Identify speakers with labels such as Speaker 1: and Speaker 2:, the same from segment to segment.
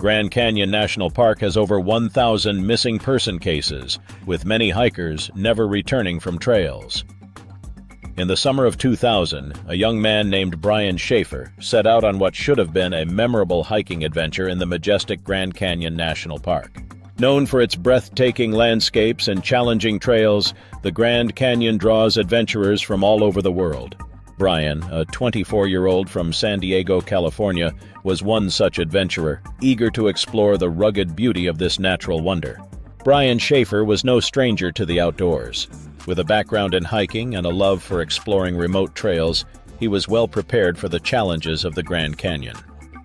Speaker 1: Grand Canyon National Park has over 1,000 missing person cases, with many hikers never returning from trails. In the summer of 2000, a young man named Brian Schaefer set out on what should have been a memorable hiking adventure in the majestic Grand Canyon National Park. Known for its breathtaking landscapes and challenging trails, the Grand Canyon draws adventurers from all over the world. Brian, a 24-year-old from San Diego, California, was one such adventurer, eager to explore the rugged beauty of this natural wonder. Brian Schaefer was no stranger to the outdoors. With a background in hiking and a love for exploring remote trails, he was well prepared for the challenges of the Grand Canyon.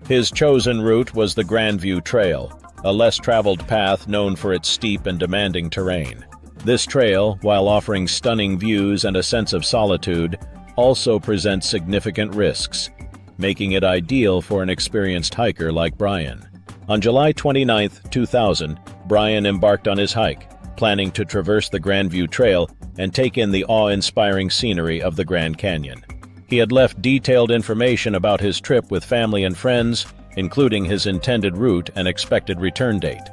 Speaker 1: His chosen route was the Grandview Trail, a less-traveled path known for its steep and demanding terrain. This trail, while offering stunning views and a sense of solitude, also presents significant risks, making it ideal for an experienced hiker like Brian. On July 29, 2000, Brian embarked on his hike, planning to traverse the Grandview Trail and take in the awe-inspiring scenery of the Grand Canyon. He had left detailed information about his trip with family and friends, including his intended route and expected return date.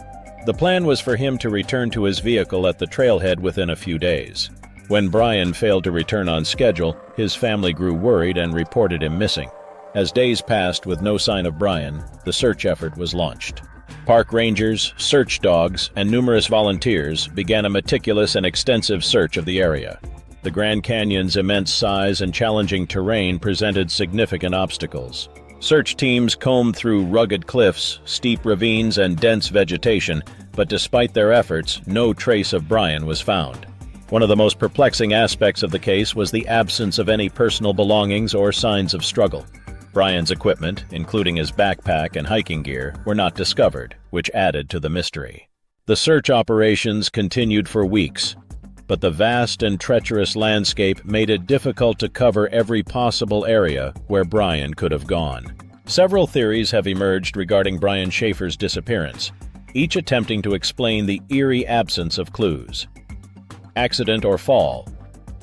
Speaker 1: The plan was for him to return to his vehicle at the trailhead within a few days. When Brian failed to return on schedule, his family grew worried and reported him missing. As days passed with no sign of Brian, the search effort was launched. Park rangers, search dogs, and numerous volunteers began a meticulous and extensive search of the area. The Grand Canyon's immense size and challenging terrain presented significant obstacles. Search teams combed through rugged cliffs, steep ravines, and dense vegetation, but despite their efforts, no trace of Brian was found. One of the most perplexing aspects of the case was the absence of any personal belongings or signs of struggle. Brian's equipment, including his backpack and hiking gear, were not discovered, which added to the mystery. The search operations continued for weeks, but the vast and treacherous landscape made it difficult to cover every possible area where Brian could have gone. Several theories have emerged regarding Brian Schaefer's disappearance, each attempting to explain the eerie absence of clues. Accident or fall.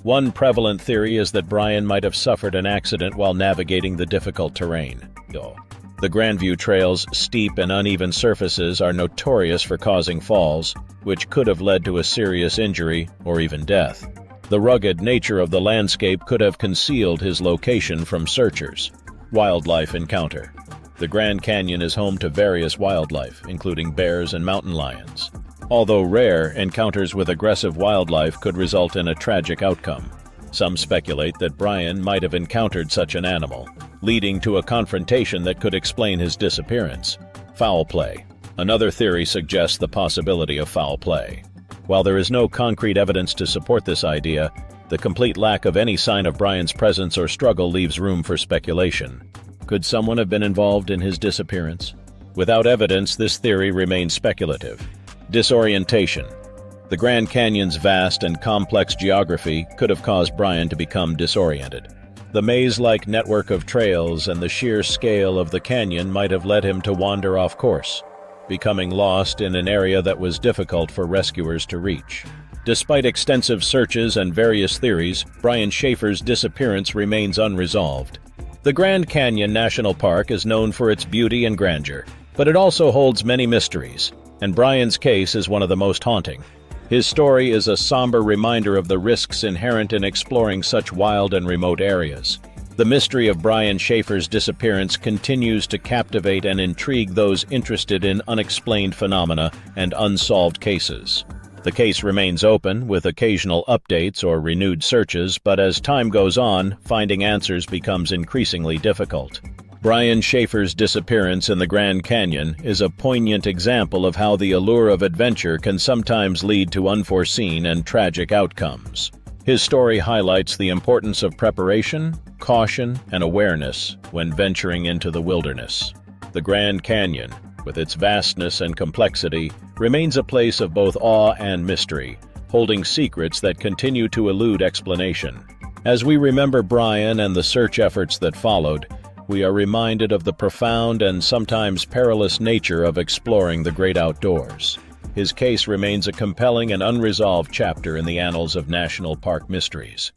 Speaker 1: One prevalent theory is that Brian might have suffered an accident while navigating the difficult terrain. The Grandview Trail's steep and uneven surfaces are notorious for causing falls, which could have led to a serious injury or even death. The rugged nature of the landscape could have concealed his location from searchers. Wildlife encounter. The Grand Canyon is home to various wildlife, including bears and mountain lions. Although rare, encounters with aggressive wildlife could result in a tragic outcome. Some speculate that Brian might have encountered such an animal, leading to a confrontation that could explain his disappearance. Foul play. Another theory suggests the possibility of foul play. While there is no concrete evidence to support this idea, the complete lack of any sign of Brian's presence or struggle leaves room for speculation. Could someone have been involved in his disappearance? Without evidence, this theory remains speculative. Disorientation. The Grand Canyon's vast and complex geography could have caused Brian to become disoriented. The maze-like network of trails and the sheer scale of the canyon might have led him to wander off course, becoming lost in an area that was difficult for rescuers to reach. Despite extensive searches and various theories, Brian Schaefer's disappearance remains unresolved. The Grand Canyon National Park is known for its beauty and grandeur, but it also holds many mysteries, and Brian's case is one of the most haunting. His story is a somber reminder of the risks inherent in exploring such wild and remote areas. The mystery of Brian Schaefer's disappearance continues to captivate and intrigue those interested in unexplained phenomena and unsolved cases. The case remains open, with occasional updates or renewed searches, but as time goes on, finding answers becomes increasingly difficult. Brian Schaefer's disappearance in the Grand Canyon is a poignant example of how the allure of adventure can sometimes lead to unforeseen and tragic outcomes. His story highlights the importance of preparation, caution, and awareness when venturing into the wilderness. The Grand Canyon, with its vastness and complexity, remains a place of both awe and mystery, holding secrets that continue to elude explanation. As we remember Brian and the search efforts that followed, we are reminded of the profound and sometimes perilous nature of exploring the great outdoors. His case remains a compelling and unresolved chapter in the annals of national park mysteries.